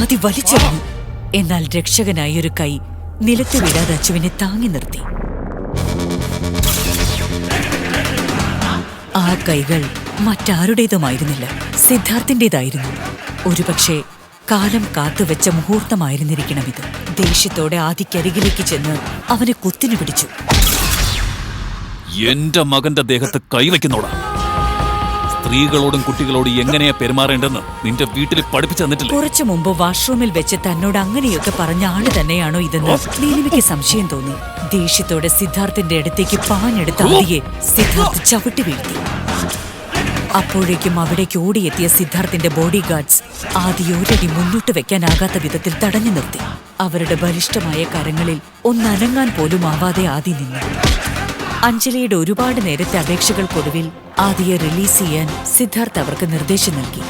ആദി വലിച്ചെറിഞ്ഞു. എന്നാൽ രക്ഷകനായ ഒരു കൈ നിലത്ത് വീഴാതെ അച്ചുവിനെ താങ്ങി നിർത്തി. ആ കൈകൾ മറ്റാരുടേതുമായിരുന്നില്ല, സിദ്ധാർത്ഥിന്റേതായിരുന്നു. ഒരുപക്ഷെ കാലം കാത്തുവെച്ച മുഹൂർത്തമായിരുന്നിരിക്കണം ഇത്. ദേഷ്യത്തോടെ ആദിക്കരികിലേക്ക് ചെന്ന് അവനെ കുത്തിനു പിടിച്ചു. എന്റെ മകന്റെ ദേഹത്ത് കൈവയ്ക്കുന്നോടാ. സ്ത്രീകളോടും കുട്ടികളോടും എങ്ങനെയാ പെരുമാറേണ്ടെന്ന് നിന്റെ വീട്ടിൽ പഠിപ്പിച്ചു തന്നിട്ടില്ല. കുറച്ചു മുമ്പ് വാഷ്റൂമിൽ വെച്ച് തന്നോട് അങ്ങനെയൊക്കെ പറഞ്ഞ ആള് തന്നെയാണോ ഇതെന്ന് നീലിമയ്ക്ക് സംശയം തോന്നി. ദേഷ്യത്തോടെ സിദ്ധാർത്ഥിന്റെ അടുത്തേക്ക് പാഞ്ഞെടുത്ത ആദിയെ സിദ്ധാർത്ഥ് ചവിട്ടി വീഴ്ത്തി. അപ്പോഴേക്കും അവിടേക്ക് ഓടിയെത്തിയ സിദ്ധാർത്ഥിന്റെ ബോഡി ഗാർഡ്സ് ആദിയെ ഒരടി മുന്നോട്ട് വെക്കാനാകാത്ത വിധത്തിൽ തടഞ്ഞു നിർത്തി. അവരുടെ ബലിഷ്ഠമായ കരങ്ങളിൽ ഒന്നനങ്ങാൻ പോലും ആവാതെ ആദി നിന്നു. അഞ്ജലിയുടെ ഒരുപാട് നേരത്തെ അപേക്ഷകൾക്കൊടുവിൽ ആദിയെ റിലീസ് ചെയ്യാൻ സിദ്ധാർത്ഥ് അവർക്ക് നിർദ്ദേശം നൽകി.